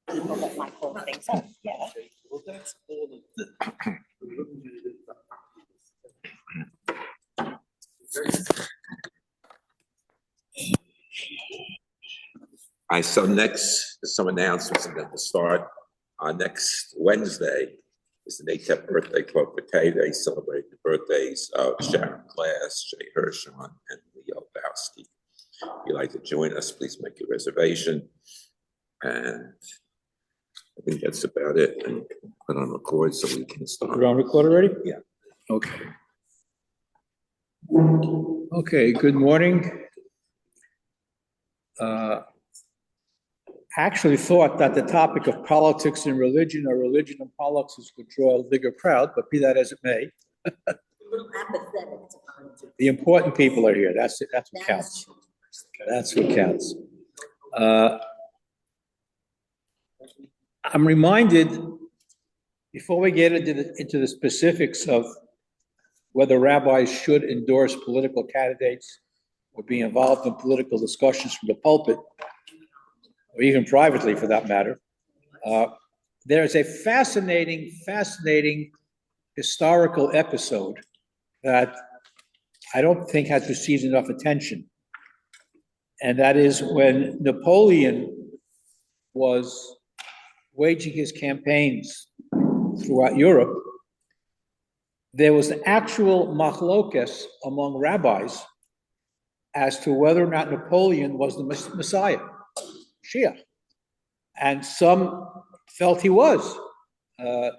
people that might hold things up. Yeah. Well, that's all of the. So next, some announcements, and then we'll start. Next Wednesday is the NATEP birthday club for Tay. They celebrate the birthdays of Sharon Glass, Jay Hirschman, and Leo Bowski. If you'd like to join us, please make a reservation. And I think that's about it. And put on record so we can start. We're on record already? Yeah. Okay. Okay, good morning. Actually thought that the topic of politics and religion or religion and politics would draw a bigger crowd, but be that as it may. The important people are here. That's it. That's what counts. That's what counts. I'm reminded, before we get into the specifics of whether rabbis should endorse political candidates or be involved in political discussions from the pulpit, or even privately for that matter, there is a fascinating historical episode that I don't think has received enough attention. And that is when Napoleon was waging his campaigns throughout Europe, there was an actual machlokes among rabbis as to whether or not Napoleon was the Messiah, Shiur. And some felt he was, to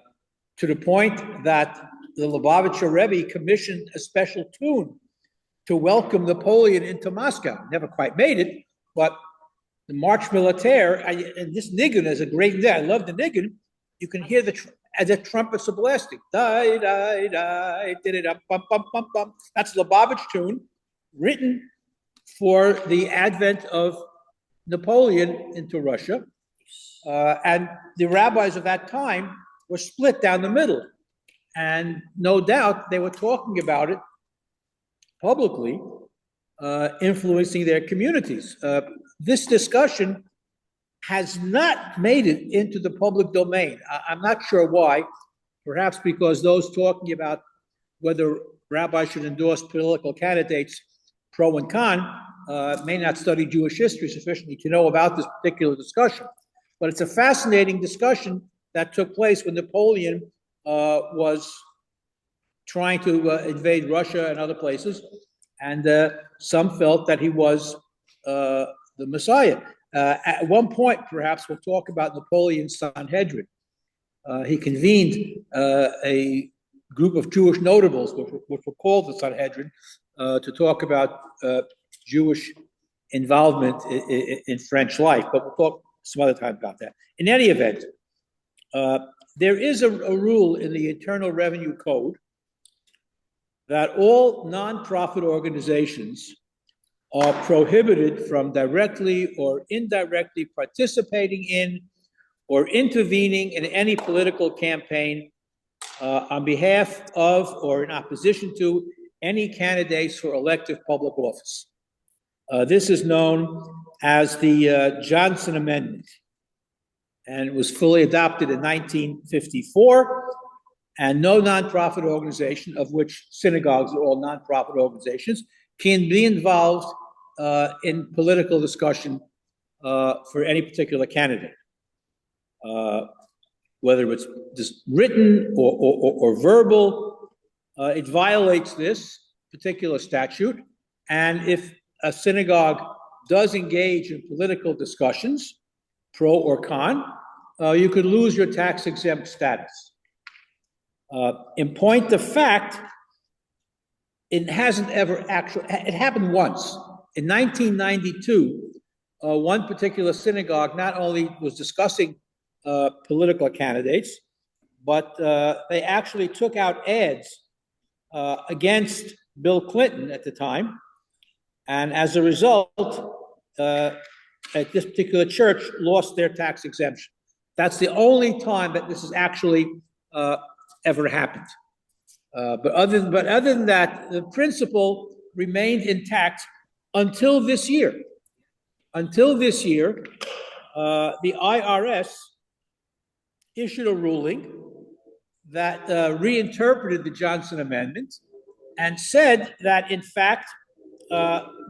the point that the Lubavitcher Rebbe commissioned a special tune to welcome Napoleon into Moscow. Never quite made it, but the March Militaire, and this nigun is a great day. I love the nigun. You can hear as the trumpets are blasting. Die, die, die, bum, bum, bum, bum. That's Lubavitch tune, written for the advent of Napoleon into Russia. And the rabbis of that time were split down the middle. And no doubt they were talking about it publicly, influencing their communities. This discussion has not made it into the public domain. I'm not sure why. Perhaps because those talking about whether rabbis should endorse political candidates, pro and con, may not study Jewish history sufficiently to know about this particular discussion. But it's a fascinating discussion that took place when Napoleon was trying to invade Russia and other places. And some felt that he was the Messiah. At one point, perhaps, we'll talk about Napoleon's Sanhedrin. He convened a group of Jewish notables, which were called the Sanhedrin, to talk about Jewish involvement in French life. But we'll talk some other time about that. In any event, there is a rule in the Internal Revenue Code that all nonprofit organizations are prohibited from directly or indirectly participating in or intervening in any political campaign on behalf of or in opposition to any candidates for elective public office. This is known as the Johnson Amendment, and it was fully adopted in 1954. And no nonprofit organization, of which synagogues are all nonprofit organizations, can be involved in political discussion for any particular candidate, whether it's just written or verbal. It violates this particular statute. And if a synagogue does engage in political discussions, pro or con, you could lose your tax-exempt status. In point of fact, it hasn't ever actually, it happened once. In 1992, one particular synagogue not only was discussing political candidates, but they actually took out ads against Bill Clinton at the time. And as a result, at this particular church lost their tax exemption. That's the only time that this has actually ever happened. But other than that, the principle remained intact until this year. Until this year, the IRS issued a ruling that reinterpreted the Johnson Amendment and said that, in fact,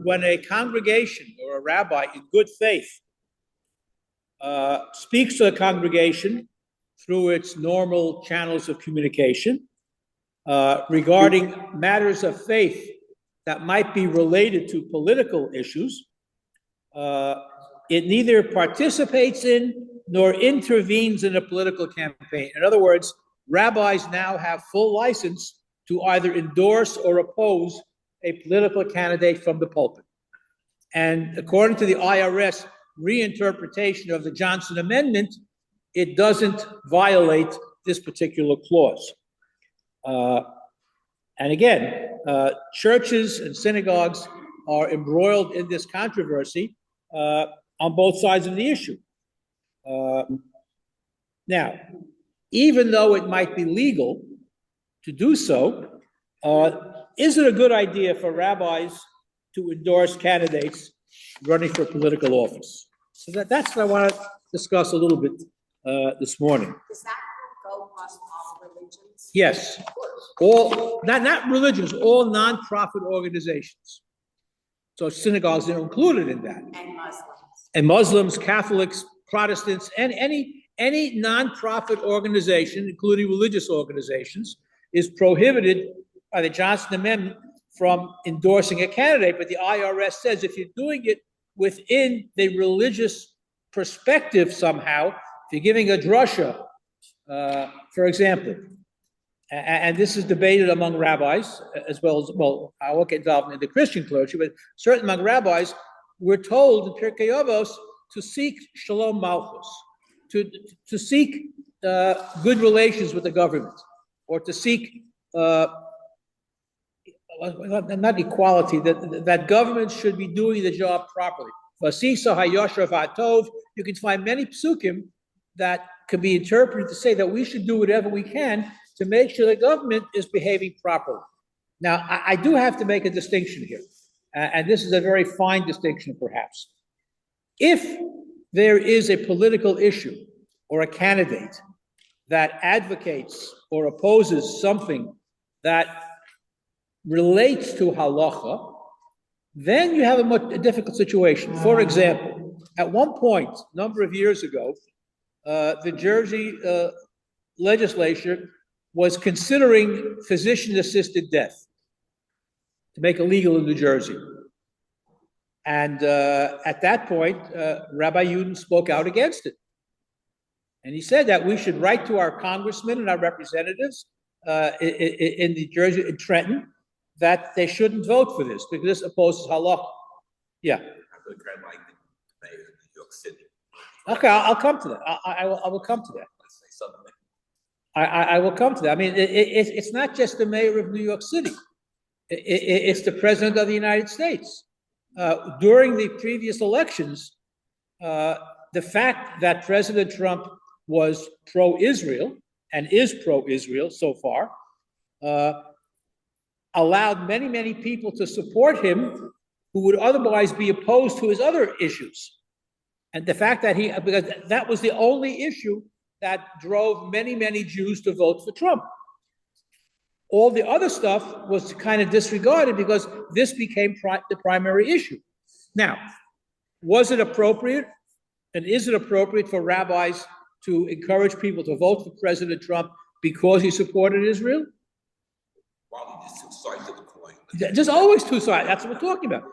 when a congregation or a rabbi in good faith speaks to the congregation through its normal channels of communication regarding matters of faith that might be related to political issues, it neither participates in nor intervenes in a political campaign. In other words, rabbis now have full license to either endorse or oppose a political candidate from the pulpit. And according to the IRS reinterpretation of the Johnson Amendment, it doesn't violate this particular clause. And again, churches and synagogues are embroiled in this controversy on both sides of the issue. Now, even though it might be legal to do so, is it a good idea for rabbis to endorse candidates running for political office? So that's what I want to discuss a little bit this morning. Does that go across all religions? Yes, all not religions, all nonprofit organizations. So synagogues are included in that. And Muslims. And Muslims, Catholics, Protestants, and any nonprofit organization, including religious organizations, is prohibited by the Johnson Amendment from endorsing a candidate. But the IRS says if you're doing it within the religious perspective somehow, if you're giving a drasha, for example, and this is debated among rabbis as well as, well, I won't get involved in the Christian clergy, but certainly among rabbis, we're told in Pirkei Avos to seek shalom malchus, to seek good relations with the government, or to seek not equality, that government should be doing the job properly. You can find many psukim that can be interpreted to say that we should do whatever we can to make sure the government is behaving properly. Now, I do have to make a distinction here, and this is a very fine distinction, perhaps. If there is a political issue or a candidate that advocates or opposes something that relates to halacha, then you have a much difficult situation. For example, at one point, a number of years ago, the Jersey legislature was considering physician-assisted death to make it legal in New Jersey. And at that point, Rabbi Yudin spoke out against it. And he said that we should write to our congressmen and our representatives in New Jersey, in Trenton, that they shouldn't vote for this because this opposes halacha. Yeah. I would like the mayor of New York City. Okay, I'll come to that. I will come to that. Let's say something. I will come to that. I mean, it's not just the mayor of New York City. It's the president of the United States. During the previous elections, the fact that President Trump was pro-Israel and is pro-Israel so far allowed many, many people to support him who would otherwise be opposed to his other issues. And the fact that because that was the only issue that drove many, many Jews to vote for Trump. All the other stuff was kind of disregarded because this became the primary issue. Now, was it appropriate and is it appropriate for rabbis to encourage people to vote for President Trump because he supported Israel? Well, there's two sides of the coin. There's always two sides. That's what we're talking about.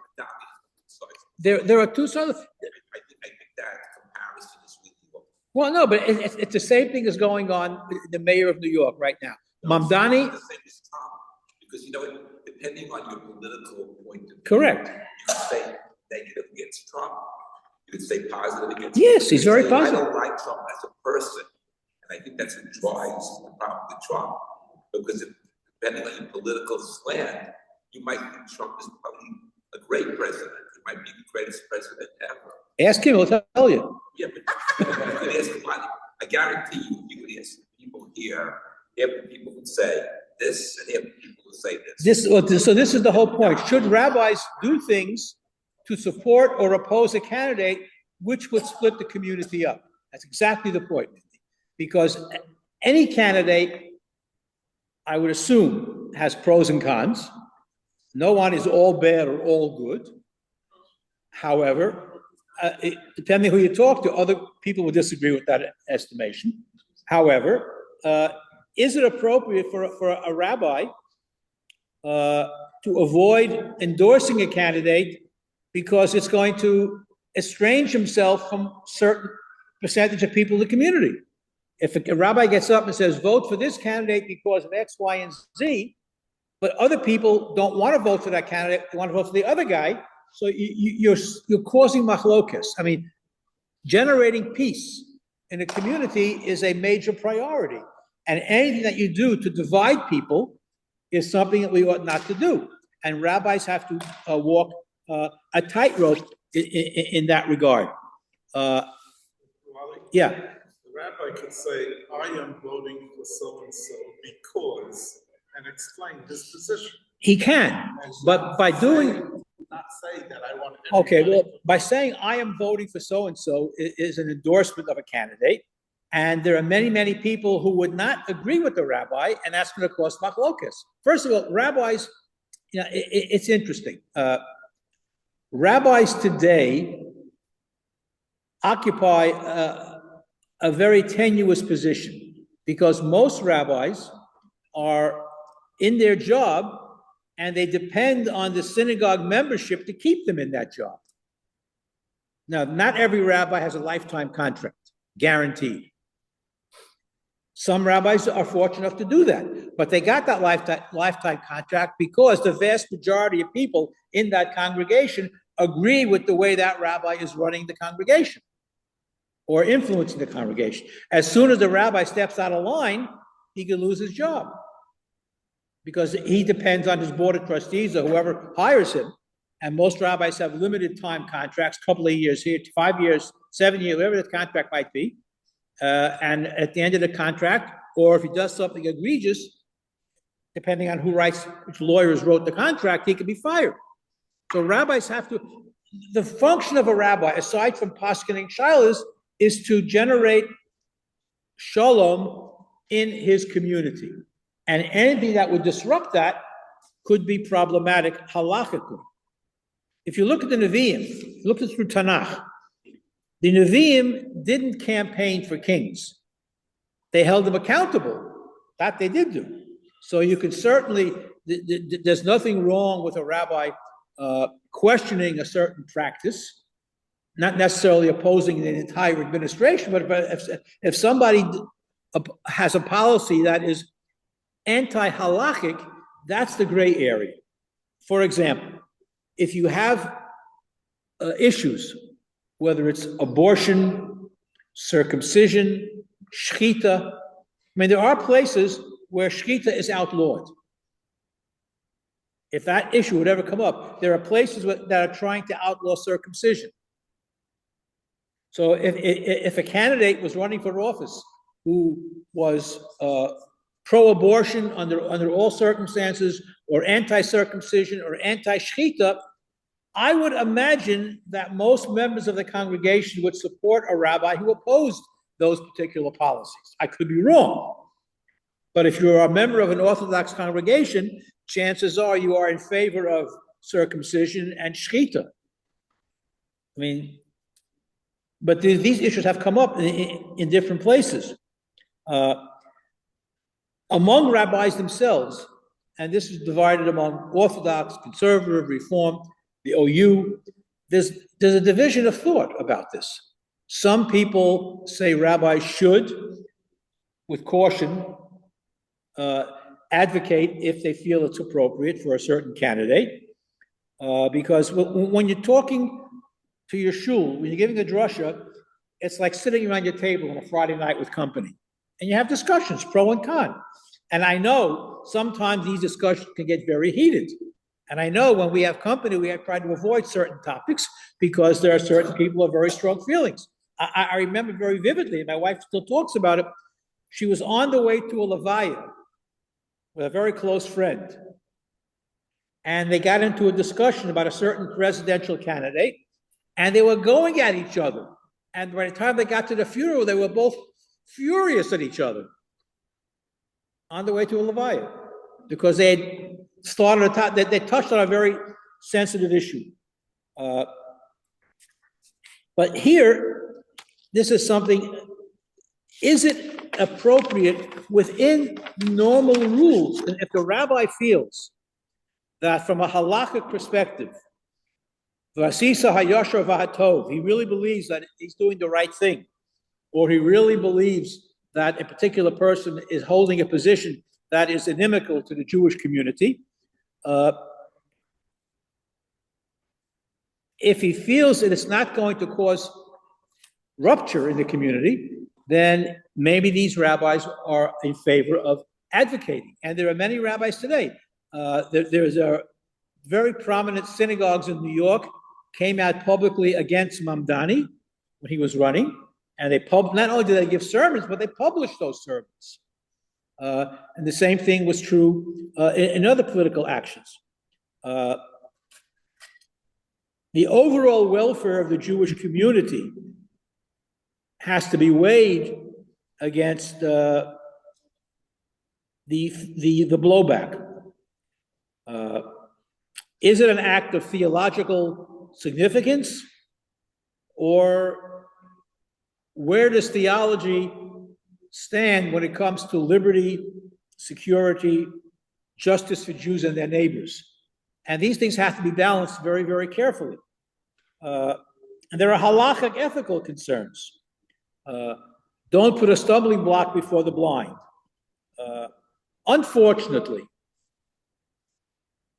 There are two sides. I think that comparison is really. Well, no, but it's the same thing as going on with the mayor of New York right now. Mamdani. The same as Trump, because depending on your political point of view, Correct. You can say negative against Trump. You can say positive against. Yes, Trump. he's very positive. I don't like Trump as a person, and I think that's what drives the problem with Trump. Because depending on your political slant, you might think Trump is probably a great president. He might be the greatest president ever. Ask him; he'll tell you. Yeah, but you could ask him. I guarantee you could ask people here. Half the people would say this, and half the people would say this. So this is the whole point. Should rabbis do things to support or oppose a candidate which would split the community up? That's exactly the point. because any candidate, I would assume, has pros and cons. No one is all bad or all good. However, depending who you talk to, other people will disagree with that estimation. However, is it appropriate for a rabbi to avoid endorsing a candidate because it's going to estrange himself from certain percentage of people in the community? If a rabbi gets up and says, vote for this candidate because of X, Y, and Z, but other people don't want to vote for that candidate, they want to vote for the other guy, so you're causing machlokas. I mean, generating peace in a community is a major priority. And anything that you do to divide people is something that we ought not to do. And rabbis have to walk a tightrope in that regard. Yeah. The rabbi could say, I am voting for so-and-so because, and explain his position. He can, but by doing... Not say that I want... Okay, well, by saying I am voting for so-and-so is an endorsement of a candidate. And there are many, many people who would not agree with the rabbi, and that's going to cause machlokas. First of all, rabbis, you know, it's interesting. Rabbis today occupy a very tenuous position because most rabbis are in their job and they depend on the synagogue membership to keep them in that job. Now, not every rabbi has a lifetime contract, guaranteed. Some rabbis are fortunate enough to do that, but they got that lifetime contract because the vast majority of people in that congregation agree with the way that rabbi is running the congregation or influencing the congregation. As soon as the rabbi steps out of line, he can lose his job because he depends on his board of trustees or whoever hires him. And most rabbis have limited time contracts, couple of years here, 5 years, 7 years, whatever the contract might be. And at the end of the contract, or if he does something egregious, depending on who writes, which lawyers wrote the contract, he can be fired. So rabbis have to, the function of a rabbi, aside from poskening shilas, is to generate shalom in his community. And anything that would disrupt that could be problematic halachically. If you look at the Nevi'im, look at through Tanakh, the Nevi'im didn't campaign for kings. They held them accountable. That they did do. So you can certainly, there's nothing wrong with a rabbi questioning a certain practice, not necessarily opposing the entire administration, but if somebody has a policy that is anti-halachic, that's the gray area. For example, if you have issues, whether it's abortion, circumcision, shechita, I mean, there are places where shechita is outlawed. If that issue would ever come up, there are places that are trying to outlaw circumcision. So if a candidate was running for office who was pro-abortion under all circumstances, or anti-circumcision, or anti-shechita, I would imagine that most members of the congregation would support a rabbi who opposed those particular policies. I could be wrong. But if you're a member of an Orthodox congregation, chances are you are in favor of circumcision and shechita. I mean, but these issues have come up in different places. Among rabbis themselves, and this is divided among Orthodox, Conservative, Reform, the OU, there's a division of thought about this. Some people say rabbis should, with caution, advocate if they feel it's appropriate for a certain candidate, because when you're talking to your shul, when you're giving a drasha, it's like sitting around your table on a Friday night with company, and you have discussions, pro and con. And I know sometimes these discussions can get very heated. And I know when we have company, we have tried to avoid certain topics because there are certain people who have very strong feelings. I remember very vividly, and my wife still talks about it. She was on the way to a levaya with a very close friend. And they got into a discussion about a certain presidential candidate, and they were going at each other. And by the time they got to the funeral, they were both furious at each other on the way to a Levaya, because they had started, they touched on a very sensitive issue. But here, this is something, is it appropriate within normal rules? And if the rabbi feels that from a halakhic perspective, Vasisa hayashar v'hatov, he really believes that he's doing the right thing, or he really believes that a particular person is holding a position that is inimical to the Jewish community, if he feels that it's not going to cause rupture in the community, then maybe these rabbis are in favor of advocating. And there are many rabbis today. There's a very prominent synagogues in New York came out publicly against Mamdani when he was running, and they not only did they give sermons, but they published those sermons. And the same thing was true in other political actions. The overall welfare of the Jewish community has to be weighed against the blowback. Is it an act of theological significance, or where does theology stand when it comes to liberty, security, justice for Jews and their neighbors? And these things have to be balanced very, very carefully. And there are halachic ethical concerns. Don't put a stumbling block before the blind. Unfortunately,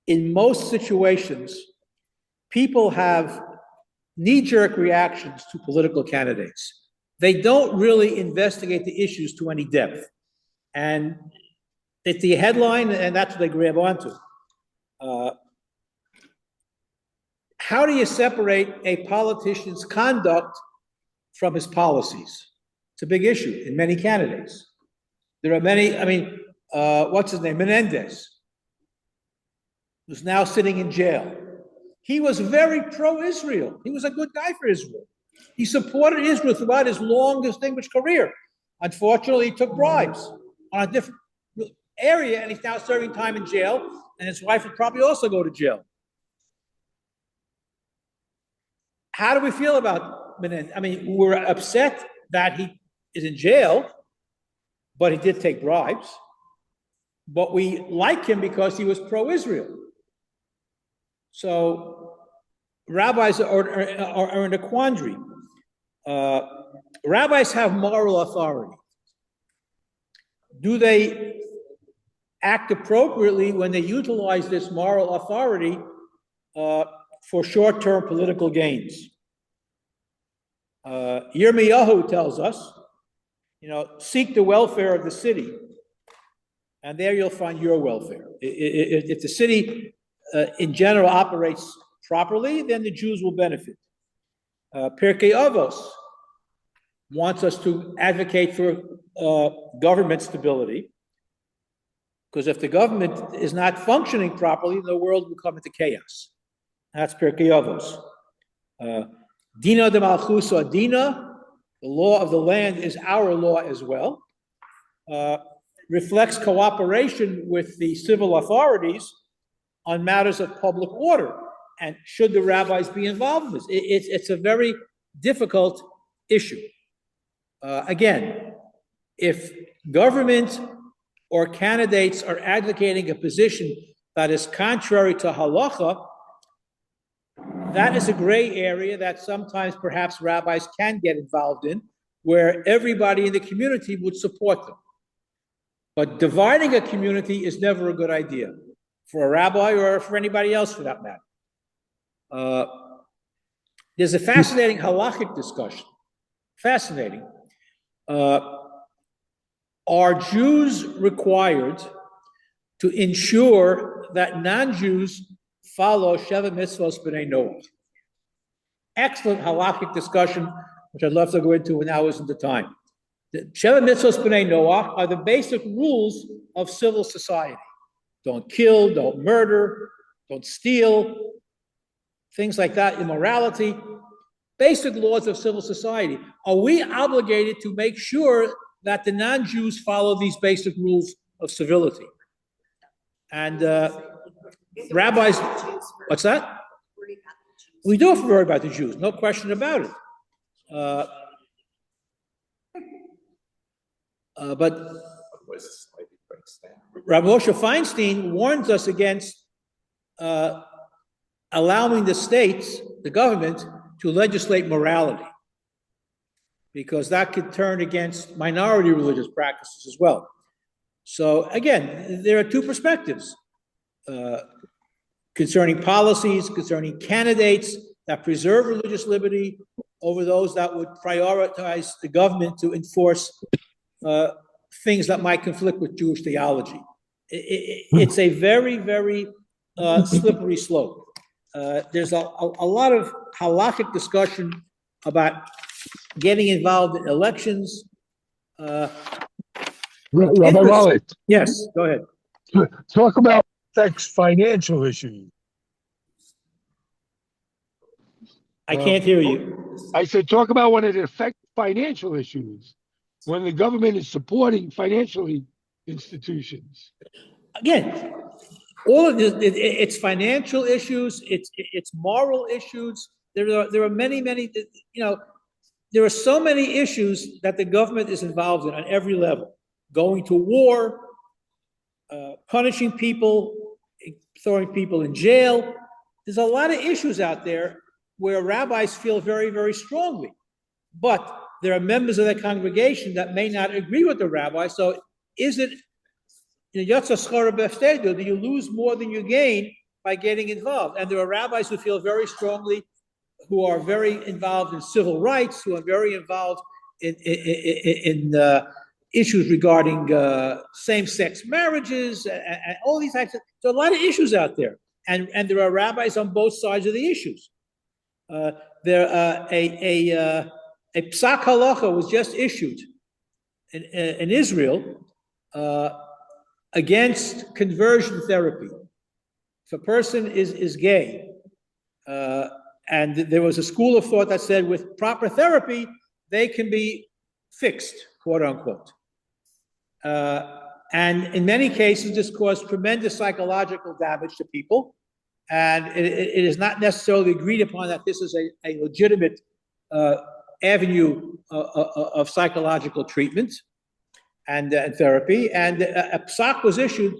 in most situations, people have knee-jerk reactions to political candidates. They don't really investigate the issues to any depth. And it's the headline, and that's what they grab onto. How do you separate a politician's conduct from his policies? It's a big issue in many candidates. There are many, what's his name? Menendez, who's now sitting in jail. He was very pro-Israel. He was a good guy for Israel. He supported Israel throughout his long, distinguished career. Unfortunately, he took bribes on a different area, and he's now serving time in jail, and his wife will probably also go to jail. How do we feel about Menendez? We're upset that he is in jail, but he did take bribes. But we like him because he was pro-Israel. So rabbis are in a quandary. Rabbis have moral authority. Do they act appropriately when they utilize this moral authority for short-term political gains? Yirmiyahu tells us, seek the welfare of the city, and there you'll find your welfare. If the city in general operates properly, then the Jews will benefit. Pirkei Avos wants us to advocate for government stability, because if the government is not functioning properly, the world will come into chaos. That's Pirkei Avos. Dina de Malchusa Dina, the law of the land is our law as well. Reflects cooperation with the civil authorities on matters of public order. And should the rabbis be involved in this? It's a very difficult issue. Again, if government or candidates are advocating a position that is contrary to halacha, that is a gray area that sometimes perhaps rabbis can get involved in, where everybody in the community would support them. But dividing a community is never a good idea for a rabbi or for anybody else for that matter. There's a fascinating halachic discussion. Fascinating. Are Jews required to ensure that non-Jews follow Sheva Mitzvos B'nai Noach? Excellent halachic discussion, which I'd love to go into, and now isn't the time. The Sheva Mitzvos B'nai Noach are the basic rules of civil society. Don't kill, don't murder, don't steal, things like that, immorality, basic laws of civil society. Are we obligated to make sure that the non-Jews follow these basic rules of civility. And rabbis, what's that? We do have to worry about the Jews, no question about it. But Rabbi Moshe Feinstein warns us against allowing the states, the government, to legislate morality, because that could turn against minority religious practices as well. So again, there are two perspectives concerning policies, concerning candidates that preserve religious liberty over those that would prioritize the government to enforce things that might conflict with Jewish theology. It's a very, very slippery slope. There's a lot of halakhic discussion about getting involved in elections. Rabbi Wally, Yes, go ahead. talk about affects financial issues. I can't hear you. I said, talk about when it affects financial issues, when the government is supporting financially institutions. Again, all of this, it's financial issues, it's moral issues. There are many, there are so many issues that the government is involved in on every level. Going to war, punishing people, throwing people in jail. There's a lot of issues out there where rabbis feel very, very strongly. But there are members of the congregation that may not agree with the rabbi. So is it, do you lose more than you gain by getting involved? And there are rabbis who feel very strongly, who are very involved in civil rights, who are very involved in issues regarding same-sex marriages and all these types of. So a lot of issues out there, and there are rabbis on both sides of the issues. A psak halacha was just issued in Israel against conversion therapy. If a person is gay, and there was a school of thought that said with proper therapy, they can be fixed, quote unquote. And in many cases, this caused tremendous psychological damage to people. And it is not necessarily agreed upon that this is a legitimate avenue of psychological treatment and therapy. And a psak was issued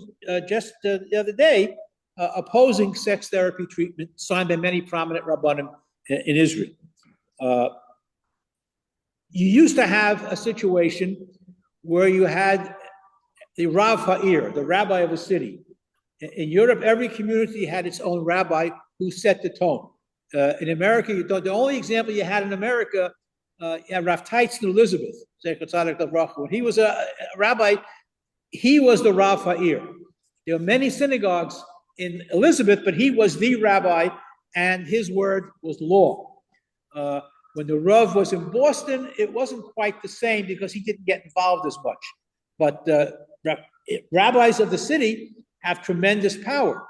just the other day opposing sex therapy treatment, signed by many prominent rabbanim in Israel. You used to have a situation where you had the Rav Ha'ir, the rabbi of a city. In Europe, every community had its own rabbi who set the tone. In America, the only example you had in America, you had Rav Teitzin Elizabeth, when he was a rabbi, he was the Rav Ha'ir. There were many synagogues in Elizabeth, but he was the rabbi, and his word was law. When the Rav was in Boston, it wasn't quite the same because he didn't get involved as much. But rabbis of the city have tremendous power.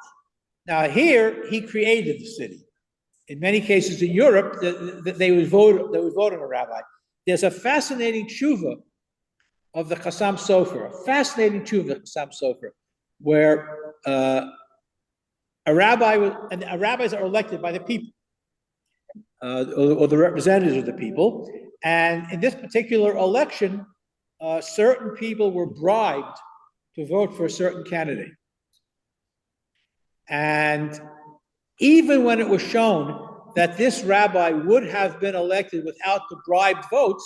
Now here, he created the city. In many cases in Europe, they would vote on a rabbi. There's a fascinating tshuva of the Chassam Sofer, where rabbis are elected by the people, or the representatives of the people. And in this particular election, certain people were bribed to vote for a certain candidate. And even when it was shown that this rabbi would have been elected without the bribed votes,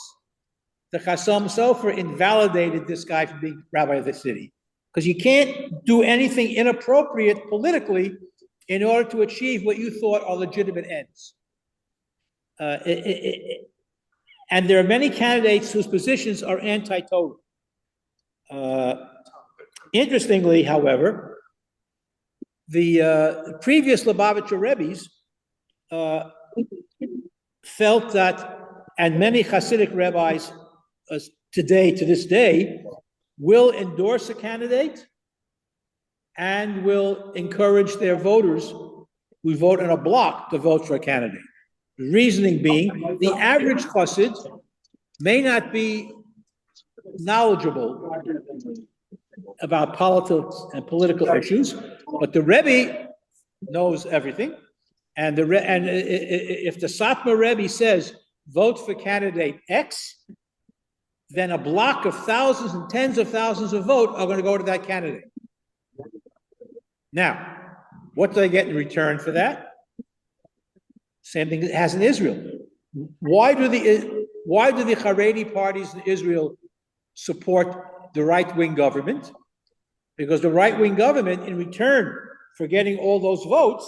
the Chassam Sofer invalidated this guy from being rabbi of the city. Because you can't do anything inappropriate politically in order to achieve what you thought are legitimate ends. And there are many candidates whose positions are anti-Torah. Interestingly, however, the previous Lubavitcher Rebbes felt that, and many Hasidic rabbis to this day, will endorse a candidate and will encourage their voters who vote in a block to vote for a candidate. The reasoning being, the average Hasid may not be knowledgeable about politics and political issues, but the Rebbe knows everything. And if the Satmar Rebbe says, vote for candidate X, then a block of thousands and tens of thousands of votes are going to go to that candidate. Now, what do they get in return for that? Same thing it has in Israel. Why do the Haredi parties in Israel support the right-wing government? Because the right-wing government, in return for getting all those votes,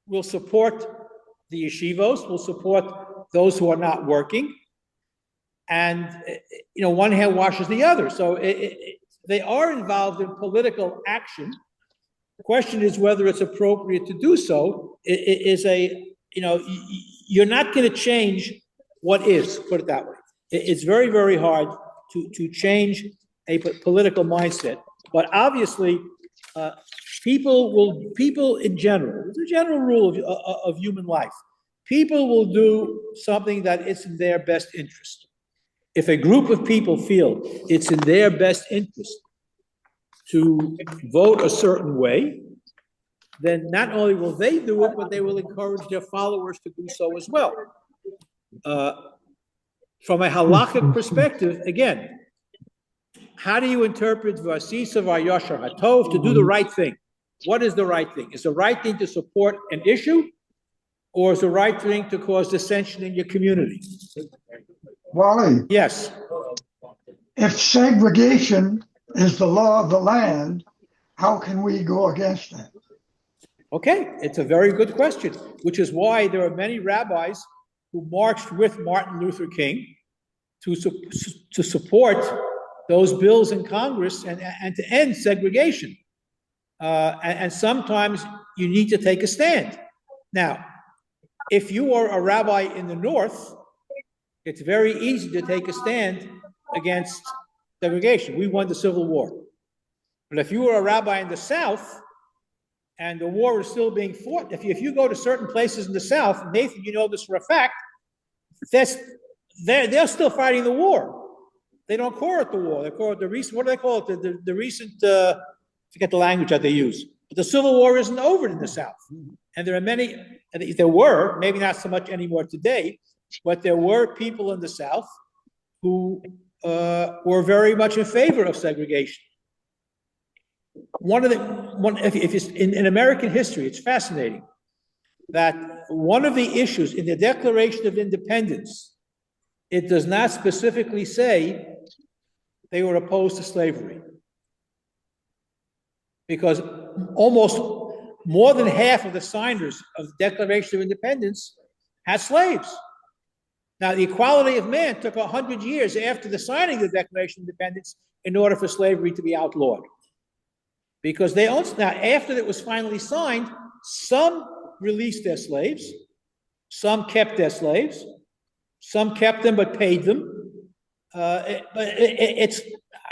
will support the yeshivos, will support those who are not working, and one hand washes the other. So they are involved in political action. The question is whether it's appropriate to do so. You're not going to change what is, put it that way. It's very, very hard to change a political mindset. But obviously, people in general, the general rule of human life, people will do something that is in their best interest. If a group of people feel it's in their best interest to vote a certain way, then not only will they do it, but they will encourage their followers to do so as well. From a halakhic perspective, again, how do you interpret Vasisa Vayashar Hatov, to do the right thing? What is the right thing? Is the right thing to support an issue, or is the right thing to cause dissension in your community? Wally, Yes. if segregation is the law of the land, how can we go against that? Okay, it's a very good question, which is why there are many rabbis who marched with Martin Luther King to support those bills in Congress and to end segregation. And sometimes you need to take a stand. Now, if you are a rabbi in the North, it's very easy to take a stand against segregation. We won the Civil War. But if you were a rabbi in the South and the war is still being fought, if you go to certain places in the South, Nathan, you know this for a fact, they're still fighting the war. They don't call it the war. They call it the recent, what do they call it? The recent, forget the language that they use. But the Civil War isn't over in the South. And there are many, there were, maybe not so much anymore today, but there were people in the South who were very much in favor of segregation. If it's in American history, it's fascinating that one of the issues in the Declaration of Independence, it does not specifically say they were opposed to slavery. Because almost more than half of the signers of the Declaration of Independence had slaves. Now, the equality of man took 100 years after the signing of the Declaration of Independence in order for slavery to be outlawed. Because now, after it was finally signed, some released their slaves, some kept their slaves, some kept them but paid them. I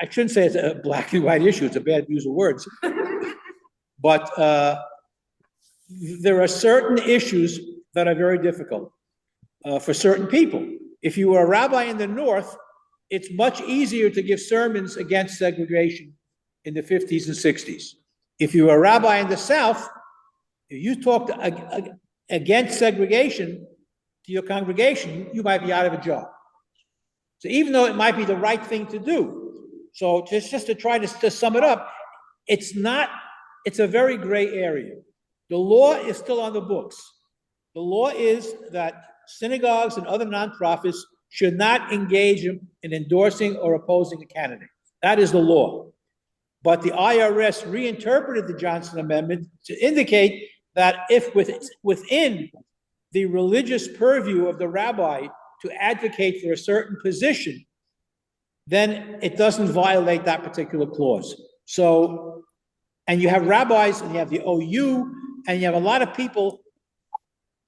shouldn't say it's a black and white issue, it's a bad use of words. But there are certain issues that are very difficult for certain people. If you were a rabbi in the North, it's much easier to give sermons against segregation in the 50s and 60s. If you were a rabbi in the South, if you talked against segregation to your congregation, you might be out of a job. So even though it might be the right thing to do, so just to try to sum it up, it's a very gray area. The law is still on the books. The law is that synagogues and other nonprofits should not engage in endorsing or opposing a candidate. That is the law. But the IRS reinterpreted the Johnson Amendment to indicate that if within the religious purview of the rabbi to advocate for a certain position, then it doesn't violate that particular clause. So, and you have rabbis, and you have the OU, and you have a lot of people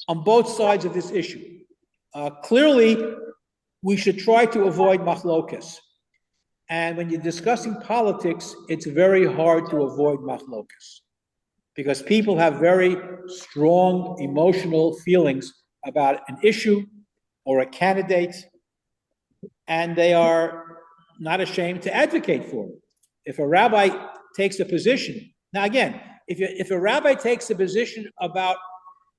on both sides of this issue. Clearly, we should try to avoid machlokas. And when you're discussing politics, it's very hard to avoid machlokas, because people have very strong emotional feelings about an issue or a candidate, and they are not ashamed to advocate for it. If a rabbi takes a position, now again, if a rabbi takes a position about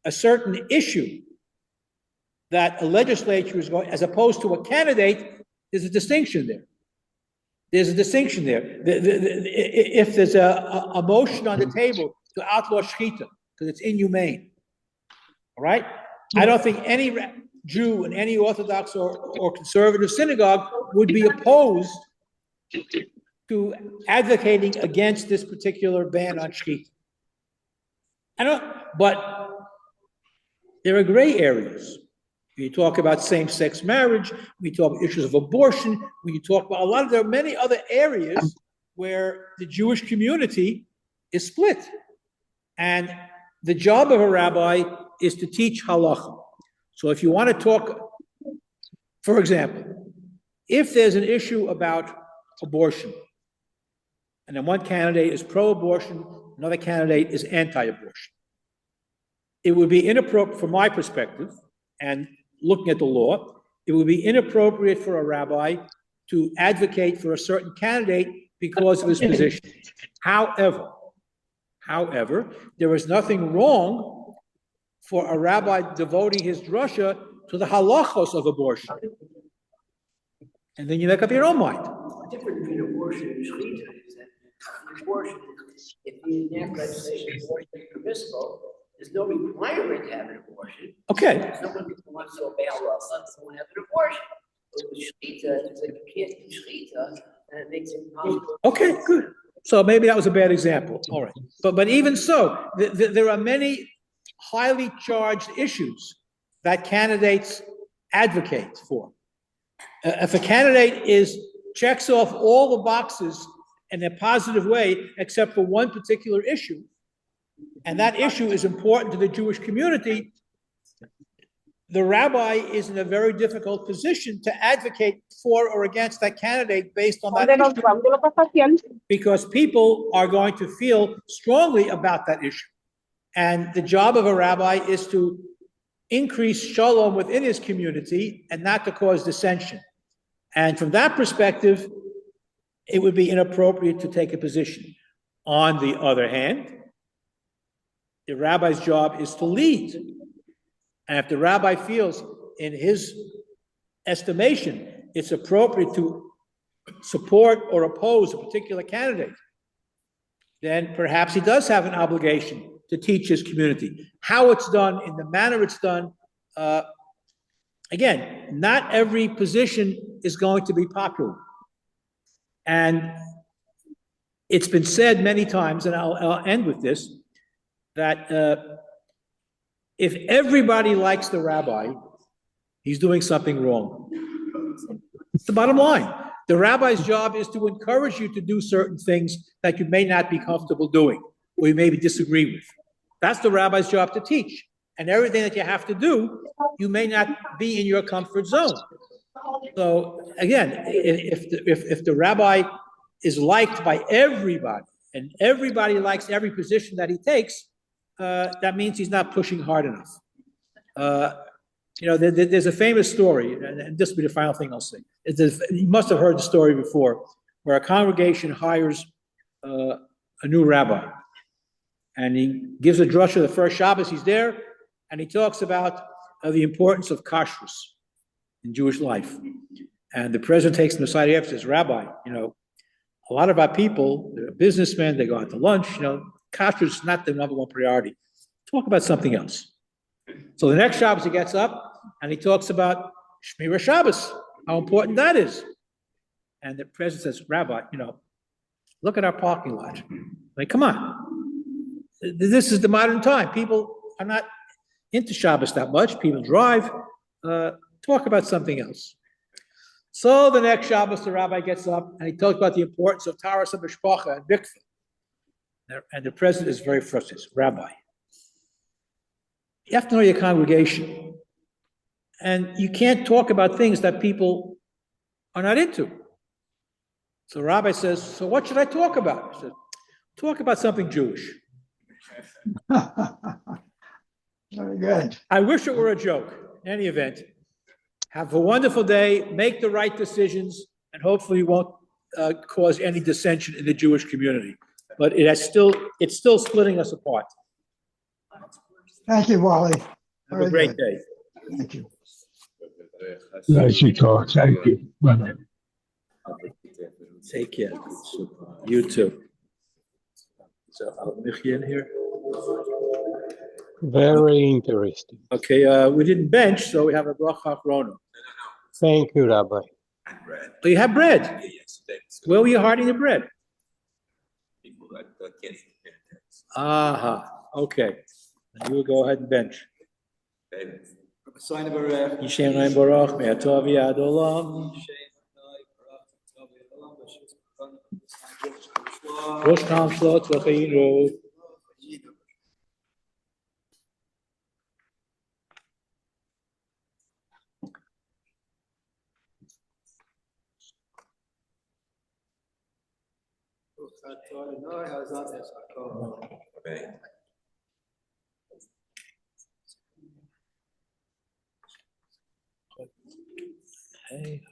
a certain issue that a legislature is going, as opposed to a candidate, there's a distinction there. There's a distinction there. If there's a motion on the table to outlaw shechita, because it's inhumane, all right? I don't think any Jew in any Orthodox or conservative synagogue would be opposed to advocating against this particular ban on shechita. But there are gray areas. When you talk about same-sex marriage, we talk about issues of abortion, when you talk about there are many other areas where the Jewish community is split. And the job of a rabbi is to teach halacha. So if you want to talk, for example, if there's an issue about abortion, and then one candidate is pro-abortion, another candidate is anti-abortion, it would be inappropriate, from my perspective, and looking at the law, it would be inappropriate for a rabbi to advocate for a certain candidate because of his position. However, there is nothing wrong for a rabbi devoting his drasha to the halachos of abortion. And then you make up your own mind. The difference between abortion and shechita is that abortion, if the enact legislation abortion is permissible, there's no requirement to have an abortion. Okay. Someone wants to obey Allah, someone have an abortion. But with shechita, it's like you can't do shechita, and it makes it impossible. Okay, good. So maybe that was a bad example. All right. But even so, there are many highly charged issues that candidates advocate for. If a candidate checks off all the boxes in a positive way, except for one particular issue, and that issue is important to the Jewish community, the rabbi is in a very difficult position to advocate for or against that candidate based on that issue, because people are going to feel strongly about that issue. And the job of a rabbi is to increase shalom within his community and not to cause dissension. And from that perspective, it would be inappropriate to take a position. On the other hand, the rabbi's job is to lead. And if the rabbi feels, in his estimation, it's appropriate to support or oppose a particular candidate, then perhaps he does have an obligation to teach his community. How it's done, in the manner it's done, again, not every position is going to be popular. And it's been said many times, and I'll end with this, that if everybody likes the rabbi, he's doing something wrong. It's the bottom line. The rabbi's job is to encourage you to do certain things that you may not be comfortable doing, or you maybe disagree with. That's the rabbi's job, to teach. And everything that you have to do, you may not be in your comfort zone. So again, if the rabbi is liked by everybody, and everybody likes every position that he takes, that means he's not pushing hard enough. There's a famous story, and this will be the final thing I'll say. You must have heard the story before, where a congregation hires a new rabbi, and he gives a drasha the first Shabbos he's there, and he talks about the importance of kashrus in Jewish life. And the president takes him aside after, says, "Rabbi, a lot of our people, they're businessmen, they go out to lunch, kashrus is not the number one priority. Talk about something else." So the next Shabbos he gets up and he talks about Shmira Shabbos, how important that is. And the president says, "Rabbi, look at our parking lot. Come on. This is the modern time. People are not into Shabbos that much. People drive. Talk about something else." So the next Shabbos, the rabbi gets up and he talks about the importance of Taras HaMishpacha and Mikveh. And the president is very frustrated. "Rabbi, you have to know your congregation. And you can't talk about things that people are not into." So the rabbi says, "So what should I talk about?" He says, "Talk about something Jewish." Very good. I wish it were a joke. In any event, have a wonderful day, make the right decisions, and and hopefully won't cause any dissension in the Jewish community. But it's still splitting us apart. Thank you, Wally. Have Very a great good. day. Thank you. Nice you talk. Thank you. Bye-bye. Take care. You too. So, Michi in here? Very interesting. Okay, we didn't bench, so we have a bracha achrona. Thank you, Rabbi. And bread. Oh, you have bread? Yeah, yes, thanks. Where were you hiding the bread? People that can't eat pancakes. Aha, okay. You will go ahead and bench. Okay. Yishem Rein Baruch, Me'atov Yad Olam. Rosh Tam Shlot V'Chayinu. Okay. Hey,